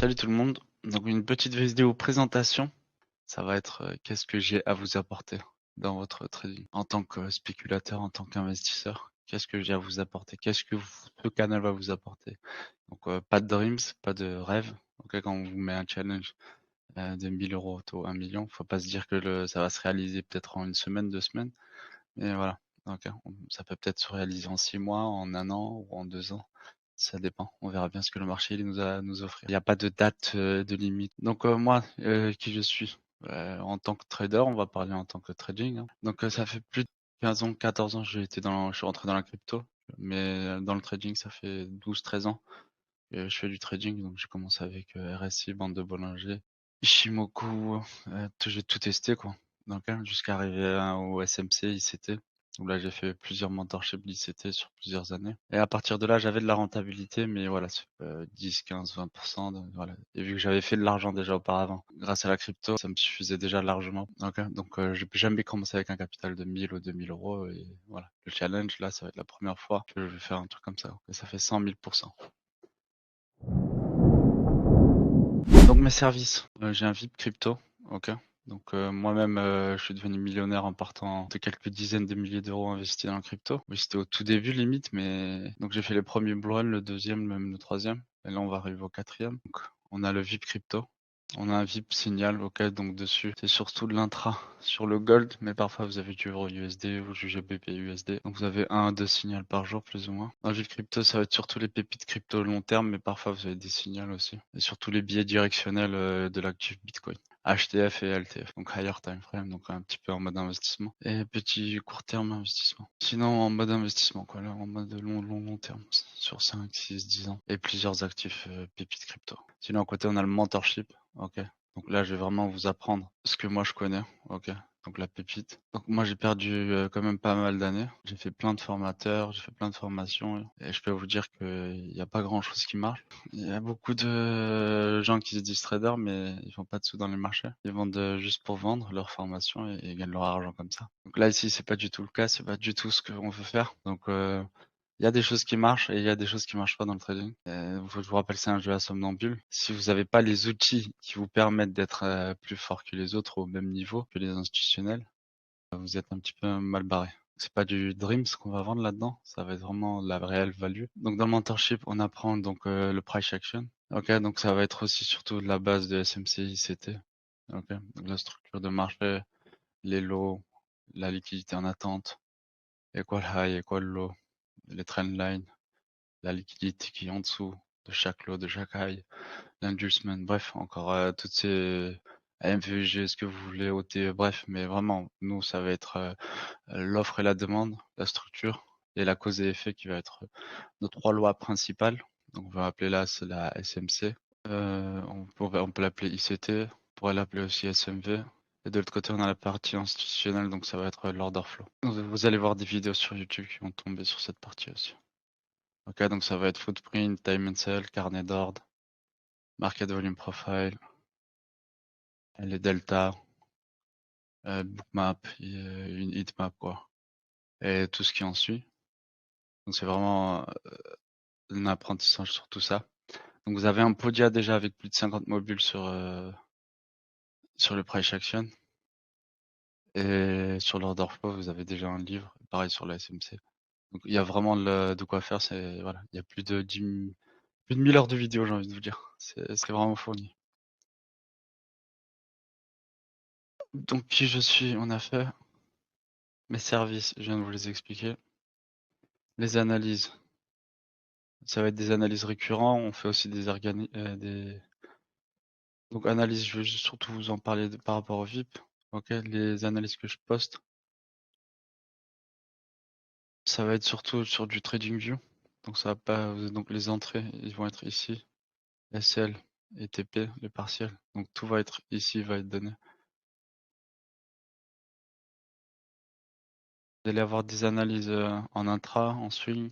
Salut tout le monde. Donc une petite vidéo présentation. Ça va être qu'est-ce que j'ai à vous apporter dans votre trading en tant que spéculateur, en tant qu'investisseur. Qu'est-ce que j'ai à vous apporter? Qu'est-ce que ce canal va vous apporter? Donc pas de dreams, pas de rêves. Ok, quand on vous met un challenge de 1000 euros au 1 million, faut pas se dire que ça va se réaliser peut-être en une semaine, 2 semaines. Mais voilà. Ok, ça peut peut-être se réaliser en 6 mois, en 1 an ou en 2 ans. Ça dépend. On verra bien ce que le marché il nous a à nous offrir. Il n'y a pas de date de limite. Donc moi, qui je suis en tant que trader, on va parler en tant que trading. Hein. Donc ça fait plus de 15 ans, 14 ans que je suis rentré dans la crypto. Mais dans le trading, ça fait 12-13 ans que je fais du trading. Donc j'ai commencé avec RSI, Bande de Bollinger, Ishimoku, j'ai tout testé quoi. Donc jusqu'à arriver au SMC, ICT. Où là j'ai fait plusieurs mentorships d'ICT sur plusieurs années. Et à partir de là j'avais de la rentabilité, mais voilà, 10, 15, 20%. Voilà. Et vu que j'avais fait de l'argent déjà auparavant, grâce à la crypto, ça me suffisait déjà largement. Donc j'ai jamais commencé avec un capital de 1000 ou 2000 euros. Et voilà, le challenge là, ça va être la première fois que je vais faire un truc comme ça. Et ça fait 100 000%. Donc mes services, j'ai un VIP crypto, ok. Donc moi-même, je suis devenu millionnaire en partant de quelques dizaines de milliers d'euros investis dans la crypto. Oui, c'était au tout début limite, mais donc j'ai fait les premiers bull run, le deuxième, même le troisième. Et là, on va arriver au quatrième. Donc on a le VIP crypto. On a un VIP signal, ok, donc dessus, c'est surtout de l'intra sur le gold, mais parfois vous avez du euro USD ou du GBP USD. Donc vous avez un à deux signaux par jour, plus ou moins. Dans le VIP crypto, ça va être surtout les pépites crypto long terme, mais parfois vous avez des signaux aussi. Et surtout les billets directionnels de l'actif Bitcoin. HTF et LTF, donc higher time frame, donc un petit peu en mode investissement. Et petit court terme investissement. Sinon en mode investissement, quoi, là, en mode long terme, sur 5, 6, 10 ans. Et plusieurs actifs pépites crypto. Sinon à côté on a le mentorship. Ok. Donc là, je vais vraiment vous apprendre ce que moi je connais. Ok. Donc la pépite. Donc moi j'ai perdu quand même pas mal d'années. J'ai fait plein de formateurs, j'ai fait plein de formations et je peux vous dire qu'il n'y a pas grand chose qui marche. Il y a beaucoup de gens qui se disent traders mais ils font pas de sous dans les marchés. Ils vendent juste pour vendre leur formation et gagnent leur argent comme ça. Donc là ici c'est pas du tout le cas, c'est pas du tout ce qu'on veut faire. Donc il y a des choses qui marchent et il y a des choses qui marchent pas dans le trading. Je vous rappelle, c'est un jeu à somnambule. Si vous n'avez pas les outils qui vous permettent d'être plus fort que les autres au même niveau que les institutionnels, vous êtes un petit peu mal barré. C'est pas du dreams qu'on va vendre là-dedans, ça va être vraiment la réelle value. Donc dans le mentorship, on apprend donc le price action. Ok, donc ça va être aussi surtout de la base de SMC, ICT. Ok, donc la structure de marché, les lots, la liquidité en attente, et quoi le high, et quoi le low, les trendlines, la liquidité qui est en dessous de chaque lot, de chaque high, l'inducement, bref, encore toutes ces MVG, ce que vous voulez, OT, bref, mais vraiment, nous, ça va être l'offre et la demande, la structure et la cause et effet qui va être nos trois lois principales. Donc, on va appeler là, c'est la SMC. On peut l'appeler ICT, on pourrait l'appeler aussi SMV. Et de l'autre côté, on a la partie institutionnelle, donc ça va être l'order flow. Vous allez voir des vidéos sur YouTube qui vont tomber sur cette partie aussi. Ok, donc ça va être footprint, time and sell, carnet d'ordre, market volume profile, les delta, bookmap, une heatmap quoi, et tout ce qui en suit. Donc c'est vraiment un apprentissage sur tout ça. Donc vous avez un Podia déjà avec plus de 50 modules sur le price action. Et sur l'order flow, vous avez déjà un livre, pareil sur la SMC. Donc il y a vraiment de quoi faire, c'est voilà, il y a plus de 1000 heures de vidéos, j'ai envie de vous dire. C'est vraiment fourni. Donc qui je suis, on a fait mes services, je viens de vous les expliquer. Les analyses, ça va être des analyses récurrentes, on fait aussi donc analyse, je vais juste surtout vous en parler par rapport au VIP. Ok, les analyses que je poste, ça va être surtout sur du TradingView. Donc ça va pas, donc les entrées, ils vont être ici, SL et TP, les partiels. Donc tout va être ici, va être donné. Vous allez avoir des analyses en intra, en swing.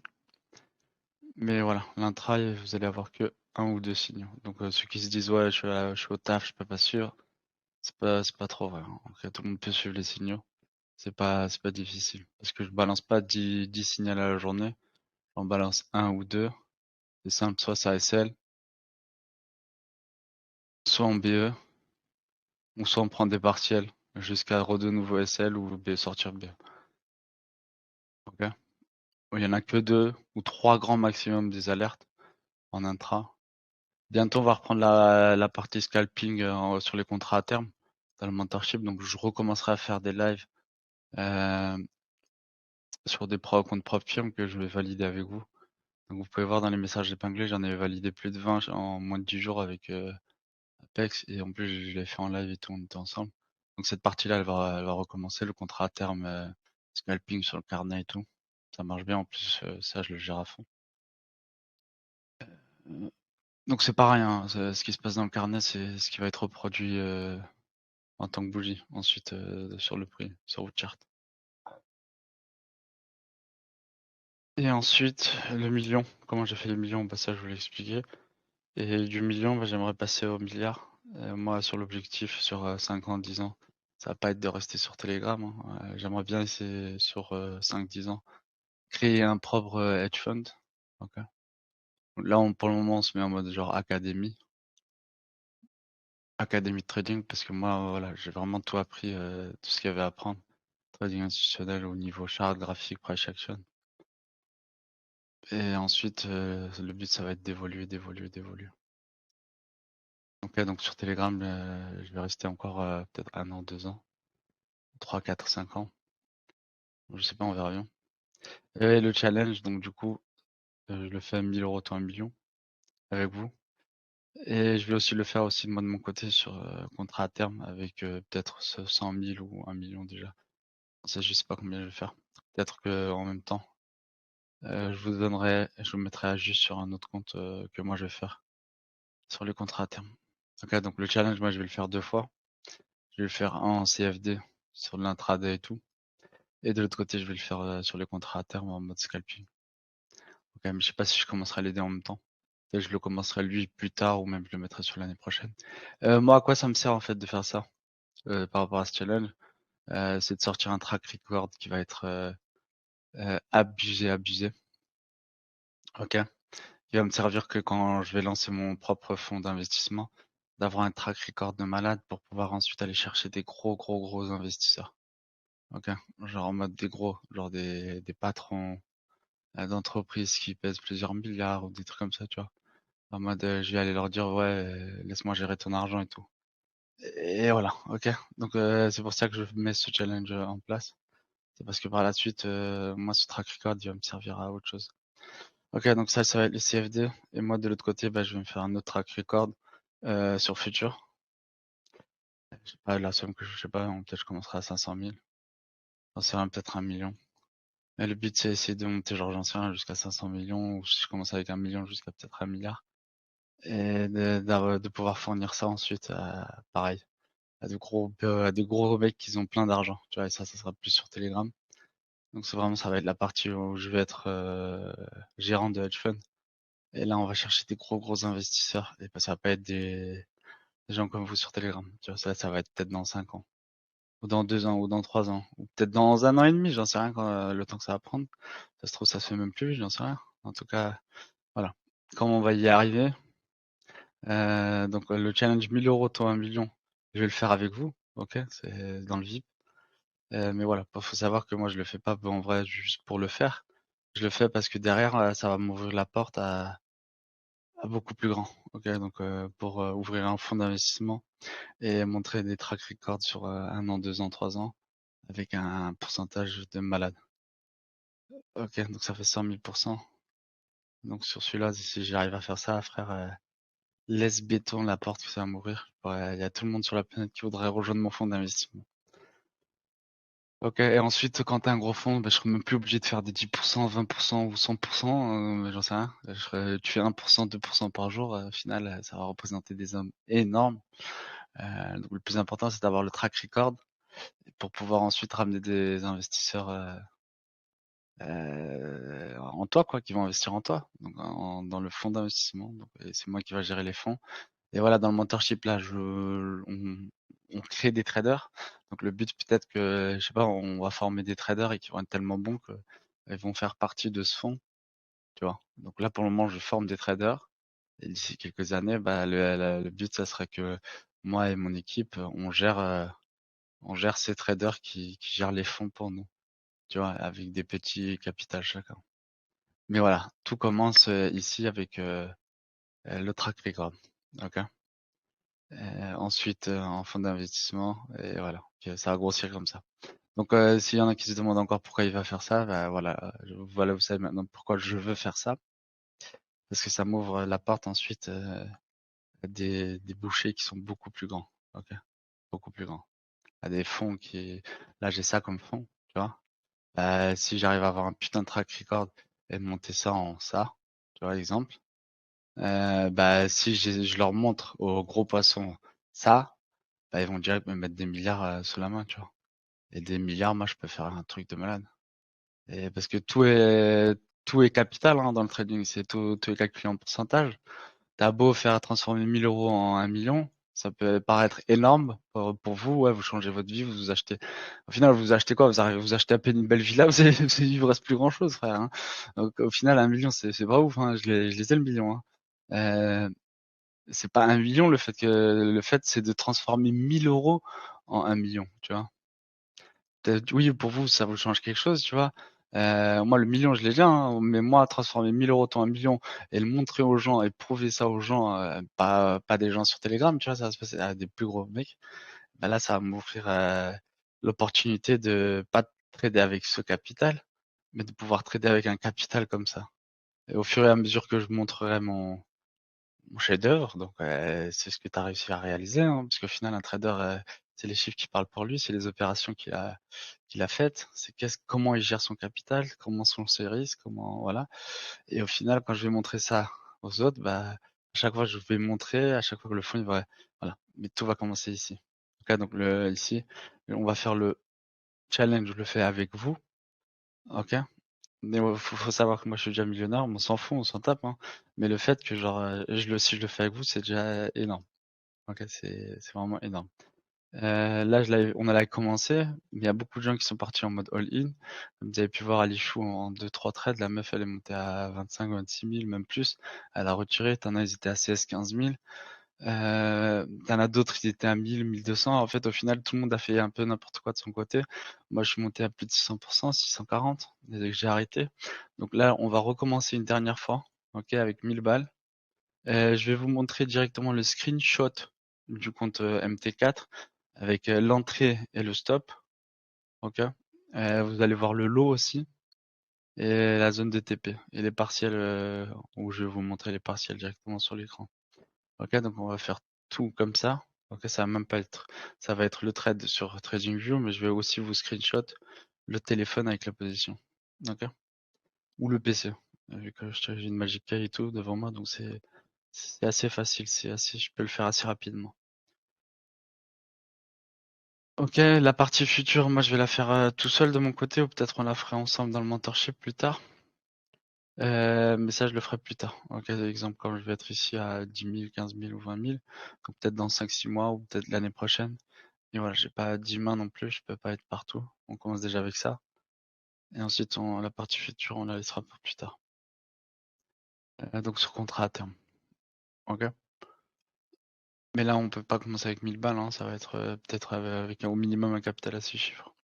Mais voilà, l'intra, vous allez avoir que un ou deux signaux. Donc ceux qui se disent ouais, je suis au taf, je suis pas sûr, c'est pas trop vrai. Hein. Ok, tout le monde peut suivre les signaux. C'est pas difficile. Parce que je balance pas 10 signaux à la journée. J'en balance un ou deux. C'est simple, soit ça SL, soit en BE, ou soit on prend des partiels jusqu'à de nouveau SL ou sortir BE. Ok. Il y en a que 2 ou 3 grands maximum des alertes en intra. Bientôt on va reprendre la partie scalping sur les contrats à terme dans le mentorship, donc je recommencerai à faire des lives sur des comptes propres firmes que je vais valider avec vous. Donc vous pouvez voir dans les messages épinglés, j'en ai validé plus de 20 en moins de 10 jours avec Apex, et en plus je l'ai fait en live et tout, on était ensemble. Donc cette partie-là, elle va recommencer, le contrat à terme scalping sur le carnet et tout. Ça marche bien, en plus ça je le gère à fond. Euh, Donc c'est pareil, hein, ce qui se passe dans le carnet, c'est ce qui va être reproduit en tant que bougie, ensuite sur le prix, sur votre chart. Et ensuite, le million. Comment j'ai fait le million? Bah ça je vous l'ai expliqué. Et du million, bah, j'aimerais passer au milliard. Moi, sur l'objectif, sur 5 ans, 10 ans, ça va pas être de rester sur Telegram, hein. J'aimerais bien essayer sur 5-10 ans, créer un propre hedge fund. Ok. Là, pour le moment, on se met en mode genre académie de trading, parce que moi, voilà, j'ai vraiment tout appris, tout ce qu'il y avait à apprendre. Trading institutionnel au niveau chart, graphique, price action. Et ensuite, le but, ça va être d'évoluer. Ok, donc sur Telegram, je vais rester encore peut-être 1 an, 2 ans. 3, 4, 5 ans. Je sais pas, on verra bien. Et le challenge, donc du coup, je le fais à 1000 euros, toi 1 million avec vous. Et je vais aussi le faire aussi moi de mon côté sur contrat à terme avec peut-être 100 000 ou 1 million déjà. Ça, je sais pas combien je vais faire. Peut-être que en même temps, je vous mettrai à juste sur un autre compte que moi je vais faire sur les contrats à terme. Ok, donc le challenge, moi je vais le faire 2 fois. Je vais le faire un en CFD sur de l'intraday et tout. Et de l'autre côté, je vais le faire sur les contrats à terme en mode scalping. Ok, mais je sais pas si je commencerai à l'aider en même temps. Peut-être je le commencerai lui plus tard ou même je le mettrai sur l'année prochaine. Moi, à quoi ça me sert en fait de faire ça par rapport à ce challenge? C'est de sortir un track record qui va être abusé. Ok? Qui va me servir que quand je vais lancer mon propre fonds d'investissement, d'avoir un track record de malade pour pouvoir ensuite aller chercher des gros investisseurs. Ok? Genre en mode des gros, genre des patrons d'entreprises qui pèsent plusieurs milliards ou des trucs comme ça, tu vois. En mode, je vais aller leur dire: «Ouais, laisse-moi gérer ton argent et tout». Et voilà, OK. Donc c'est pour ça que je mets ce challenge, en place. C'est parce que par la suite, moi ce track record, il va me servir à autre chose. OK, donc ça va être les CFD, et moi de l'autre côté, bah, je vais me faire un autre track record, sur Futur. J'ai pas la somme que je sais pas, peut-être je commencerai à 500 000. J'en sais rien, peut-être 1 million. Mais le but, c'est essayer de monter, genre, j'en sais rien, jusqu'à 500 millions, ou si je commence avec 1 million jusqu'à peut-être 1 milliard, et de pouvoir fournir ça ensuite, pareil, à des gros mecs qui ont plein d'argent, tu vois, et ça sera plus sur Telegram. Donc c'est vraiment, ça va être la partie où je vais être gérant de hedge fund. Et là, on va chercher des gros investisseurs. Et bah, ça va pas être des gens comme vous sur Telegram. Tu vois, ça va être peut-être dans 5 ans, ou dans 2 ans, ou dans 3 ans, ou peut-être dans 1 an et demi. J'en sais rien le temps que ça va prendre. Ça se trouve, ça se fait même plus. J'en sais rien. En tout cas, voilà. Comment on va y arriver? Donc le challenge 1000 euros, toi 1 million, je vais le faire avec vous. Ok, c'est dans le VIP. Mais voilà, faut savoir que moi je le fais pas en vrai juste pour le faire. Je le fais parce que derrière, ça va m'ouvrir la porte à beaucoup plus grand. Ok, donc pour ouvrir un fonds d'investissement et montrer des track records sur 1 an, 2 ans, 3 ans avec un pourcentage de malade. Ok, donc ça fait 100 000%. Donc sur celui-là, si j'arrive à faire ça, frère, laisse béton la porte que ça va m'ouvrir. Ouais, il y a tout le monde sur la planète qui voudrait rejoindre mon fonds d'investissement. Ok, et ensuite, quand t'as un gros fonds, bah, je serais même plus obligé de faire des 10%, 20% ou 100%, j'en sais rien. Tu fais 1%, 2% par jour, au final, ça va représenter des sommes énormes. Donc le plus important, c'est d'avoir le track record pour pouvoir ensuite ramener des investisseurs en toi, quoi, qui vont investir en toi, donc dans le fonds d'investissement. Donc, et c'est moi qui va gérer les fonds. Et voilà, dans le mentorship, là, on crée des traders. Donc le but, peut-être que, je sais pas, on va former des traders et qui vont être tellement bons qu'ils vont faire partie de ce fonds, tu vois. Donc là, pour le moment, je forme des traders. Et d'ici quelques années, bah, le but, ça serait que moi et mon équipe, on gère ces traders qui gèrent les fonds pour nous, tu vois, avec des petits capitals chacun. Mais voilà, tout commence ici avec le track record. Ok. Ensuite, en fonds d'investissement, et voilà, ça va grossir comme ça. Donc, s'il y en a qui se demandent encore pourquoi il va faire ça, bah voilà, voilà, vous savez maintenant pourquoi je veux faire ça, parce que ça m'ouvre la porte ensuite à des bouchers qui sont beaucoup plus grands. Ok, beaucoup plus grands. À des fonds là j'ai ça comme fonds, tu vois. Si j'arrive à avoir un putain de track record et de monter ça en ça, tu vois, exemple. Bah si je leur montre aux gros poissons ça, bah ils vont direct me mettre des milliards sous la main, tu vois. Et des milliards, moi je peux faire un truc de malade. Et parce que tout est capital hein, dans le trading, tout est calculé en pourcentage. T'as beau faire transformer 1000 euros en 1 million, ça peut paraître énorme pour vous, ouais, vous changez votre vie, vous achetez. Au final, vous achetez quoi? Vous arrivez, vous achetez à peine une belle villa, il vous reste plus grand chose, frère. Hein. Donc au final, 1 million, c'est pas ouf, hein. Je les ai le million. Hein. Euh, c'est pas 1 million le fait c'est de transformer 1000 euros en 1 million, tu vois. Oui, pour vous, ça vous change quelque chose, tu vois. Moi, le million, je l'ai déjà, hein, mais moi, transformer 1000 euros en 1 million et le montrer aux gens et prouver ça aux gens, pas des gens sur Telegram, tu vois, ça va se passer à des plus gros mecs. Bah là, ça va m'offrir l'opportunité de pas trader avec ce capital, mais de pouvoir trader avec un capital comme ça. Et au fur et à mesure que je montrerai mon chef-d'œuvre. Donc, c'est ce que tu as réussi à réaliser, hein, parce qu'au final, un trader, c'est les chiffres qui parlent pour lui, c'est les opérations qu'il a faites, c'est comment il gère son capital, comment sont ses risques, comment voilà. Et au final, quand je vais montrer ça aux autres, bah, à chaque fois, je vais montrer, à chaque fois que le fond, il va, voilà. Mais tout va commencer ici. Ok, donc ici, on va faire le challenge, je le fais avec vous. Ok. Mais faut savoir que moi je suis déjà millionnaire, on s'en fout, on s'en tape, hein. Mais le fait que genre si je le fais avec vous, c'est déjà énorme. Ok, c'est vraiment énorme. Là, on a commencé, mais il y a beaucoup de gens qui sont partis en mode all-in. Comme vous avez pu voir Alichou en 2-3 trades, la meuf elle est montée à 25-26 000, même plus. Elle a retiré, t'en as, ils étaient à 16-15 000. T'en as d'autres, ils étaient à 1000, 1200. En fait, au final, tout le monde a fait un peu n'importe quoi de son côté. Moi, je suis monté à plus de 600%, 640, dès que j'ai arrêté. Donc là, on va recommencer une dernière fois, ok, avec 1000 balles. Je vais vous montrer directement le screenshot du compte MT4 avec l'entrée et le stop, ok. Vous allez voir le lot aussi et la zone de TP et les partiels où je vais vous montrer les partiels directement sur l'écran. Ok, donc on va faire tout comme ça. Ok, ça va même pas être, ça va être le trade sur TradingView, mais je vais aussi vous screenshot le téléphone avec la position. Ok, ou le PC. Vu que j'ai une Magic Key et tout devant moi, donc c'est assez facile, je peux le faire assez rapidement. Ok, la partie future, moi je vais la faire tout seul de mon côté, ou peut-être on la ferait ensemble dans le mentorship plus tard. Mais ça, je le ferai plus tard. Ok, exemple, quand je vais être ici à 10 000, 15 000 ou 20 000, donc peut-être dans 5-6 mois ou peut-être l'année prochaine. Et voilà, j'ai pas 10 mains non plus, je peux pas être partout. On commence déjà avec ça. Et ensuite, la partie future, on la laissera pour plus tard. Donc sur contrat à terme. Ok. Mais là, on peut pas commencer avec 1000 balles, hein, ça va être peut-être avec au minimum un capital à 6 chiffres.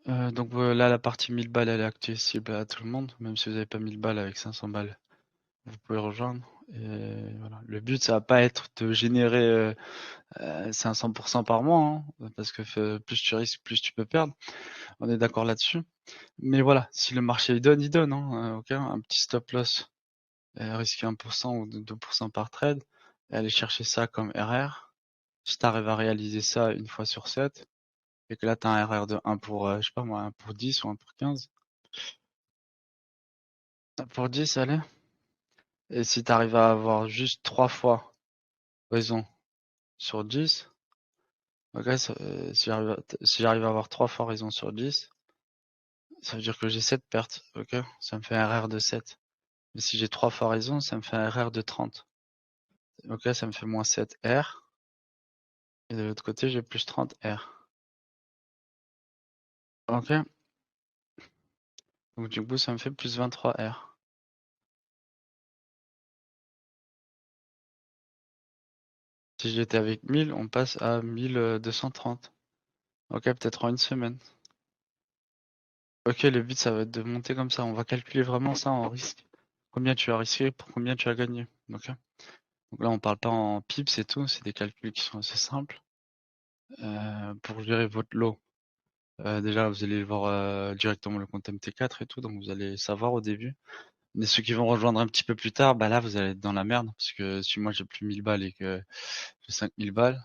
Donc là, la partie 1000 balles, elle est accessible à tout le monde, même si vous n'avez pas 1000 balles avec 500 balles, vous pouvez rejoindre. Et voilà. Le but, ça va pas être de générer 500% par mois, hein, parce que plus tu risques, plus tu peux perdre. On est d'accord là-dessus. Mais voilà, si le marché il donne, hein, ok, un petit stop loss, risquer 1% ou 2% par trade, et aller chercher ça comme RR. Si tu arrives à réaliser ça une fois sur 7, et que là tu as un RR de 1 pour, je sais pas moi, 1 pour 10 ou 1 pour 15. 1 pour 10, allez. Et si tu arrives à avoir juste 3 fois raison sur 10, ok, si j'arrive à avoir 3 fois raison sur 10, ça veut dire que j'ai 7 pertes, ok, ça me fait un RR de 7. Mais si j'ai 3 fois raison, ça me fait un RR de 30. Ok, ça me fait moins 7 R. Et de l'autre côté, j'ai plus 30 R. Ok, donc du coup, ça me fait plus 23 R. Si j'étais avec 1000, on passe à 1230. Ok, peut-être en une semaine. Ok, le but, ça va être de monter comme ça. On va calculer vraiment ça en risque. Combien tu as risqué pour combien tu as gagné. Ok. Donc là, on parle pas en pips et tout. C'est des calculs qui sont assez simples. Pour gérer votre lot, déjà, vous allez voir directement le compte MT4 et tout. Donc, vous allez savoir au début. Mais ceux qui vont rejoindre un petit peu plus tard, bah là, vous allez être dans la merde. Parce que si moi, j'ai plus 1000 balles et que j'ai 5000 balles,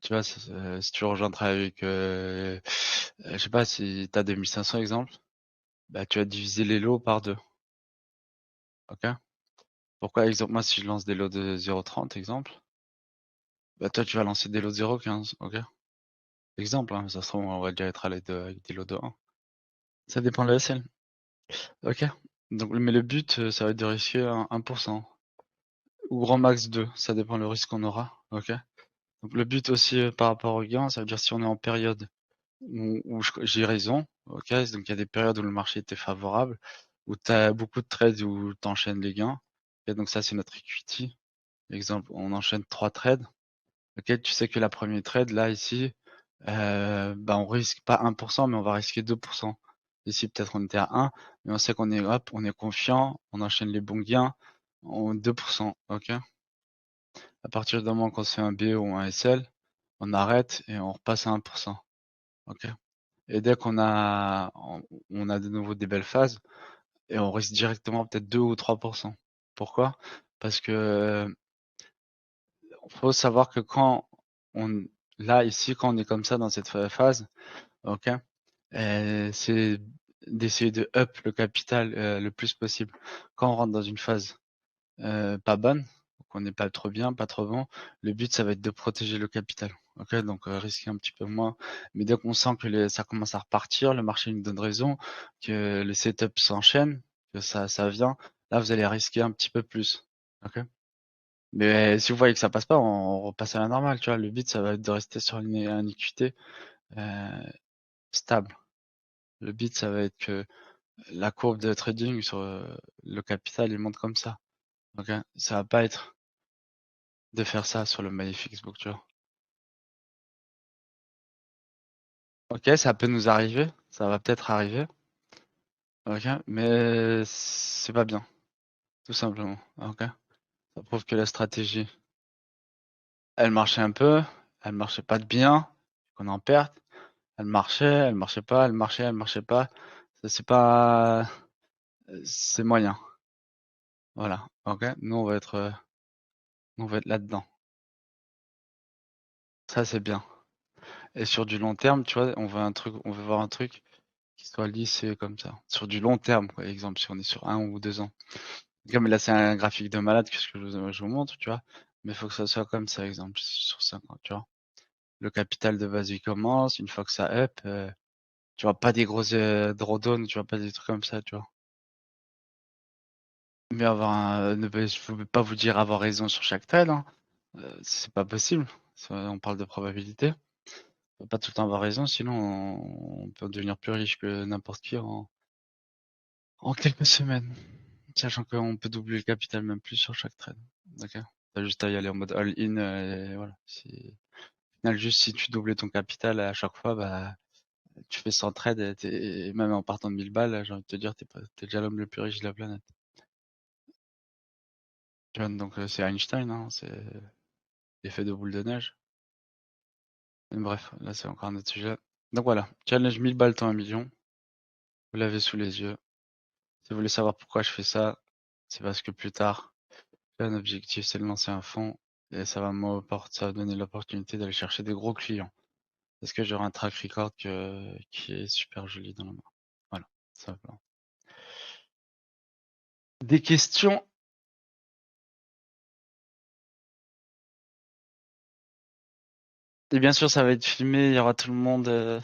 tu vois, si tu rejoindras avec, je sais pas, si t'as 2500 exemple, bah tu vas diviser les lots par deux. Ok? Pourquoi, exemple, moi, si je lance des lots de 0,30, exemple, bah toi, tu vas lancer des lots de 0,15. Ok? Exemple, hein, ça se trouve, on va déjà être à l'aide avec des lots de 1. Ça dépend de la SL. Ok? Donc, mais le but, ça va être de risquer 1%. Ou grand max 2. Ça dépend le risque qu'on aura. Ok? Donc, le but aussi, par rapport au gain, ça veut dire si on est en période où j'ai raison, ok, donc il y a des périodes où le marché était favorable, où tu as beaucoup de trades où tu enchaînes les gains. Et donc ça, c'est notre equity. Exemple, on enchaîne 3 trades. Ok, tu sais que la première trade, là, ici, bah, on risque pas 1%, mais on va risquer 2%. Ici, peut-être on était à 1, mais on sait qu'on est, hop, on est confiant, on enchaîne les bons gains, en 2%, ok. À partir du moment qu'on se fait un B ou un SL, on arrête et on repasse à 1%, ok. Et dès on a de nouveau des belles phases, et on risque directement peut-être 2 ou 3%. Pourquoi? Parce que faut savoir que on, là, ici, quand on est comme ça dans cette phase, ok, c'est d'essayer de up le capital le plus possible. Quand on rentre dans une phase pas bonne, qu'on n'est pas trop bien, pas trop bon, le but ça va être de protéger le capital. Ok, donc risquer un petit peu moins. Mais dès qu'on sent que ça commence à repartir, le marché nous donne raison, que le setup s'enchaîne, que ça vient, là vous allez risquer un petit peu plus. Ok. Mais si vous voyez que ça passe pas, on repasse à la normale, tu vois. Le but ça va être de rester sur un EQT stable. Le but ça va être que la courbe de trading sur le capital il monte comme ça. Ok. Ça va pas être de faire ça sur le Magnifique Book, tu vois. Ok, ça peut nous arriver, ça va peut-être arriver, ok, mais c'est pas bien, tout simplement, ok. Ça prouve que la stratégie, elle marchait un peu, elle marchait pas de bien, qu'on en perde, elle marchait pas, elle marchait, elle marchait pas, ça c'est pas, c'est moyen, voilà, ok. Nous on va être là-dedans, ça c'est bien. Et sur du long terme, tu vois, on veut voir un truc qui soit lissé comme ça, sur du long terme, par exemple, si on est sur 1 ou 2 ans. Comme là, c'est un graphique de malade que ce que je vous montre, tu vois. Mais il faut que ça soit comme ça, exemple, sur 5 ans, tu vois. Le capital de base, il commence. Une fois que ça up, tu vois pas des gros drawdowns, tu vois pas des trucs comme ça, tu vois. Mais je peux pas vous dire avoir raison sur chaque trade, hein. C'est pas possible. On parle de probabilité. On peut pas tout le temps avoir raison, sinon on peut devenir plus riche que n'importe qui en quelques semaines. Sachant qu'on peut doubler le capital même plus sur chaque trade. D'accord. T'as juste à y aller en mode all-in et voilà. Au final, juste si tu doubles ton capital à chaque fois, bah tu fais 100 trades et même en partant de 1000 balles, j'ai envie de te dire, t'es déjà l'homme le plus riche de la planète. Tu vois, donc c'est Einstein, hein, c'est l'effet de boule de neige. Mais bref, là c'est encore un autre sujet. Donc voilà, challenge 1000 balles temps 1 million. Vous l'avez sous les yeux. Si vous voulez savoir pourquoi je fais ça, c'est parce que plus tard, j'ai un objectif, c'est de lancer un fonds et ça va me donner l'opportunité d'aller chercher des gros clients. Parce que j'aurai un track record qui est super joli dans la main. Voilà, simplement. Des questions? Et bien sûr, ça va être filmé, il y aura tout le monde,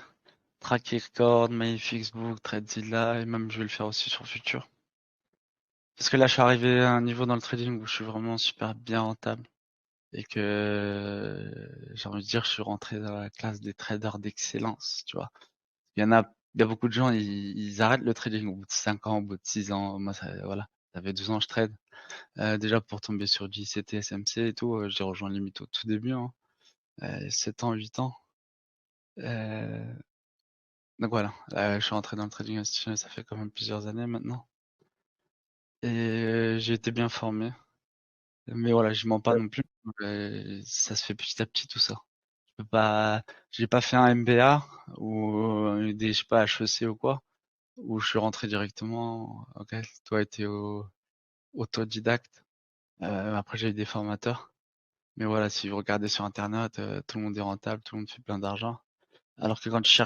track record, MyFixbook, TradeZilla, et même je vais le faire aussi sur Future. Parce que là, je suis arrivé à un niveau dans le trading où je suis vraiment super bien rentable. Et que, j'ai envie de dire, je suis rentré dans la classe des traders d'excellence, tu vois. Il y a beaucoup de gens, ils arrêtent le trading au bout de 5 ans, au bout de 6 ans. Moi, voilà. Ça fait 12 ans que je trade. Déjà pour tomber sur du ICT, SMC et tout, j'ai rejoint limite au tout début, hein. 7 ans, 8 ans. Donc voilà, je suis rentré dans le trading institutionnel, ça fait quand même plusieurs années maintenant. Et j'ai été bien formé. Mais voilà, je mens pas non plus. Ça se fait petit à petit tout ça. Je peux pas, j'ai pas fait un MBA ou des, je sais pas, HEC ou quoi, où je suis rentré directement. Ok, toi été autodidacte. Après j'ai eu des formateurs. Mais voilà, si vous regardez sur internet, tout le monde est rentable, tout le monde fait plein d'argent. Alors que quand tu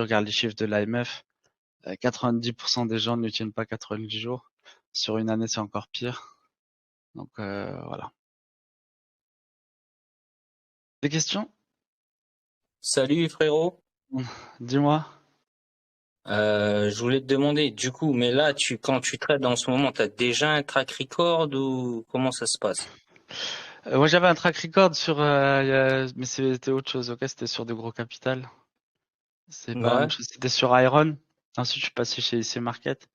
regardes les chiffres de l'AMF, 90% des gens ne tiennent pas 90 jours. Sur une année, c'est encore pire. Donc voilà. Des questions? Salut frérot. Dis-moi. Je voulais te demander, du coup, mais là, quand tu trades en ce moment, t'as déjà un track record ou comment ça se passe? Moi, j'avais un track record sur, mais c'était autre chose. Ok, c'était sur de gros capital. C'est pas la même Ouais, chose. C'était sur Iron. Ensuite, je suis passé chez IC Market.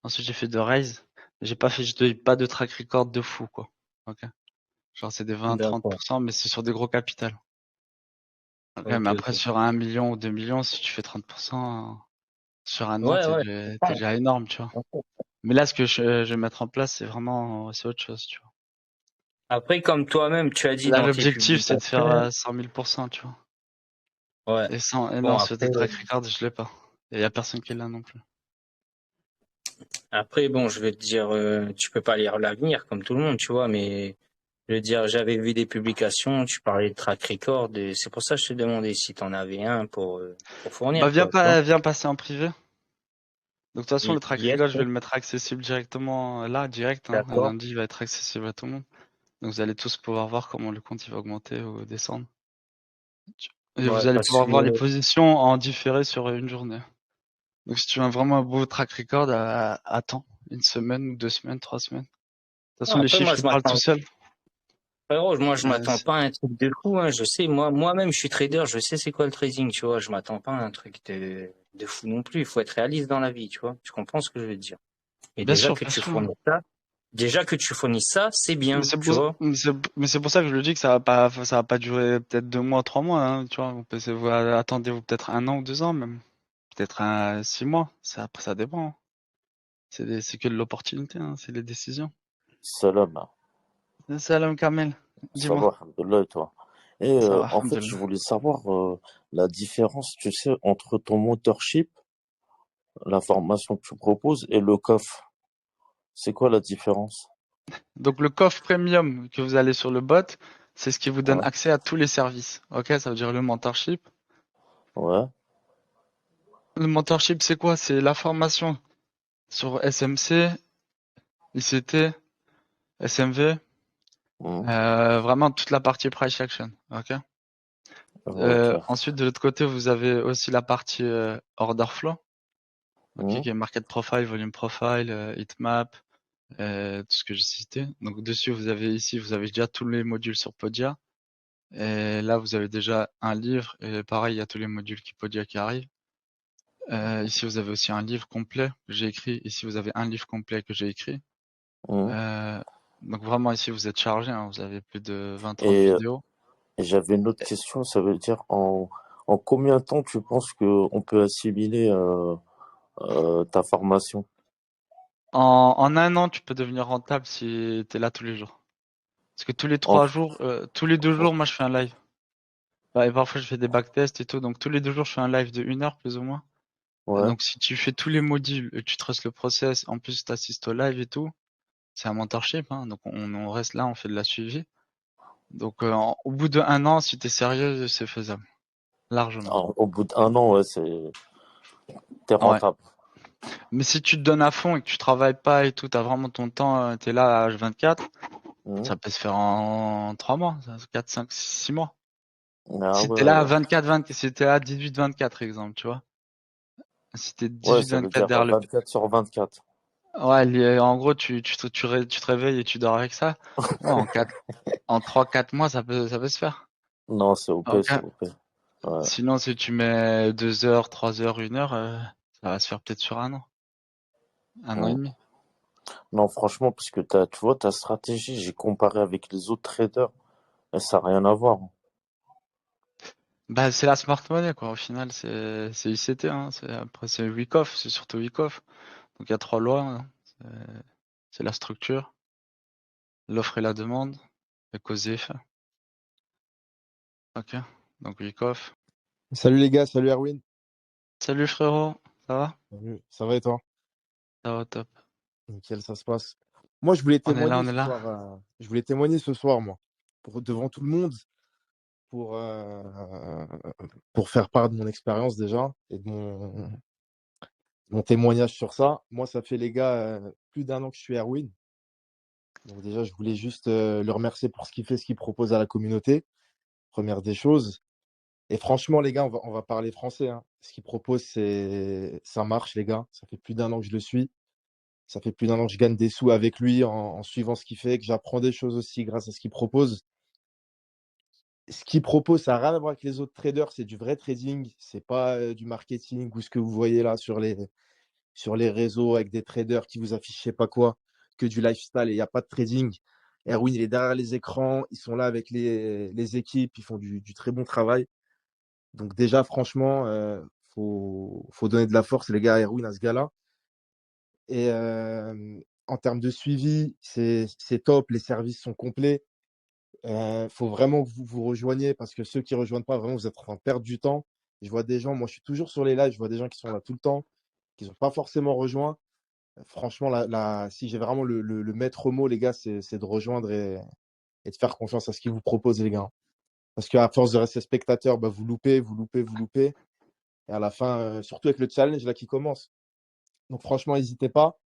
Ensuite, j'ai fait de Raise. J'ai pas de track record de fou, quoi. Ok. Genre, c'est des d'accord. 20-30%, mais c'est sur des gros capital. Ok, Ok, mais après, ok. sur 1 million ou 2 millions, si tu fais 30%, sur un an, Ouais, ouais. t'es déjà énorme, tu vois. Mais là, ce que je vais mettre en place, c'est autre chose, tu vois. Après, comme toi-même, tu as dit Là, dans tes l'objectif, c'est de faire publications, 100 000%, tu vois. ouais. Et Bon, non, sur des track records, je l'ai pas. Et y a personne qui l'a non plus. après, bon, je vais te dire, tu peux pas lire l'avenir comme tout le monde, tu vois, mais je veux dire, j'avais vu des publications, tu parlais de track record, et c'est pour ça que je te demandais si t'en avais un pour Bah, fournir, quoi, tu vois. viens passer en privé. Donc, de toute façon, le track Yes, record, je vais le mettre accessible directement là, direct, hein. d'accord. Lundi, il va être accessible à tout le monde. Donc, vous allez tous pouvoir voir comment le compte il va augmenter ou descendre. Et vous Ouais, allez parce pouvoir que voir les positions en différé sur une journée. Donc, si tu veux vraiment un beau track record, attends une semaine ou 2 semaines, 3 semaines. De toute façon, les après, moi, chiffres, je ils parlent tout m'attends. seuls. Frérot, moi, je m'attends C'est- pas à un truc de fou, hein. Je sais, moi-même, je suis trader, je sais c'est quoi le trading, tu vois. Je m'attends pas à un truc de fou non plus. Il faut être réaliste dans la vie, tu vois. Tu comprends ce que je veux dire. Et Bien sûr, bien sûr. déjà que tu fournisses ça, c'est Mais bien, c'est tu pour, vois. mais c'est pour ça que je le dis que ça va pas durer peut-être 2 mois, 3 mois, hein, tu vois. Attendez-vous peut-être 1 an ou 2 ans même. Peut-être 6 mois. Après, ça dépend, hein. C'est que de l'opportunité, hein. C'est les décisions. Salam, Salam Kamel. ça Dis-moi. va, alhamdoulilah, et toi? Et Ça va, en fait, je alhamdoulilah. voulais savoir la différence, tu sais, entre ton mentorship, la formation que tu proposes, et le COF. C'est quoi la différence? Donc, le coffre premium que vous allez sur le bot, c'est ce qui vous donne Ouais, accès à tous les services. Ok, ça veut dire le mentorship. ouais, Le mentorship, c'est quoi? C'est la formation sur SMC, ICT, SMV, mhm, vraiment toute la partie price action. Ok. ok, Ensuite, de l'autre côté, vous avez aussi la partie order flow, ok, mhm, qui est market profile, volume profile, heatmap, tout ce que j'ai cité. Donc dessus, vous avez déjà tous les modules sur Podia. Et là, vous avez déjà un livre. Et pareil, il y a tous les modules qui Podia qui arrivent. Ici, vous avez aussi un livre complet que j'ai écrit. Ici, vous avez un livre complet que j'ai écrit. mhm. Euh, donc vraiment, ici, vous êtes chargé, hein, vous avez plus de 20-30 Et, vidéos. et j'avais une autre question, ça veut dire en combien de temps tu penses qu'on peut assimiler ta formation? En 1 an, tu peux devenir rentable si tu es là tous les jours. Parce que tous les En, 3 jours, tous les 2 jours, moi je fais un live. Bah, et parfois je fais des backtests et tout. Donc tous les 2 jours, je fais un live de 1 heure plus ou moins. ouais, Donc si tu fais tous les modules et tu traces le process, en plus tu assistes au live et tout, c'est un mentorship, hein. Donc on reste là, on fait de la suivi. Donc au bout de 1 an, si tu es sérieux, c'est faisable. Largement. au bout d'1 an, ouais, t'es Ouais. rentable. Mais si tu te donnes à fond et que tu travailles pas et tout, t'as vraiment ton temps, t'es là à H24, Mhm. ça peut se faire en 3 mois, 4, 5, 6 mois. Ah Si ouais, t'es là à 24, 20, si t'es à 18, 24, exemple, tu vois. Si t'es ouais, 18, ça veut 24 dire derrière le, 24 sur 24. ouais, en gros, tu te réveilles et tu dors avec ça. Ouais, en 3, 4 mois, ça peut se faire. Non, c'est OP, Ok. c'est OP. Ouais. Sinon, si tu mets 2 heures, 3 heures, 1 heure, ça va se faire peut-être sur 1 an. 1 an et Mm. demi. Non, franchement, parce que tu vois, ta stratégie, j'ai comparé avec les autres traders, et ça n'a rien à voir. Bah, c'est la smart money, quoi. Au final, c'est ICT, hein. Après, c'est Wyckoff, c'est surtout Wyckoff. Donc, il y a 3 lois, hein. C'est la structure, l'offre et la demande, et cause et effet. Ok. Donc, Wyckoff. Salut les gars, salut Erwin. Salut frérot, ça va? Salut, ça va et toi? Ça va top. Nickel, ça se passe. Moi, je voulais On est là, témoigner on est ce là. soir. Je voulais témoigner ce soir, moi, devant tout le monde, pour, pour faire part de mon expérience déjà et de mon témoignage sur ça. Moi, ça fait les gars plus d'1 an que je suis Erwin. Donc déjà, je voulais juste le remercier pour ce qu'il fait, ce qu'il propose à la communauté. Première des choses. Et franchement, les gars, on va parler français, hein. Ce qu'il propose, ça marche, les gars. Ça fait plus d'1 an que je le suis. Ça fait plus d'1 an que je gagne des sous avec lui en suivant ce qu'il fait, que j'apprends des choses aussi grâce à ce qu'il propose. Ce qu'il propose, ça n'a rien à voir avec les autres traders, c'est du vrai trading. C'est pas du marketing ou ce que vous voyez là sur les réseaux avec des traders qui vous affichent je sais pas quoi, que du lifestyle et il n'y a pas de trading. Erwin, il est derrière les écrans, ils sont là avec les équipes, ils font du très bon travail. Donc déjà, franchement, faut donner de la force, les gars, à Erwin, à ce gars-là. Et en termes de suivi, c'est top, les services sont complets. Faut vraiment que vous vous rejoigniez parce que ceux qui ne rejoignent pas, vraiment, vous êtes en train de perdre du temps. Je vois des gens, moi je suis toujours sur les lives, je vois des gens qui sont là tout le temps, qui n'ont pas forcément rejoint. Franchement, si j'ai vraiment le maître mot, les gars, c'est de rejoindre et de faire confiance à ce qu'ils vous proposent, les gars. Parce qu'à force de rester spectateur, bah, vous loupez, vous loupez, vous loupez. Et à la fin, surtout avec le challenge là qui commence. Donc franchement, n'hésitez pas.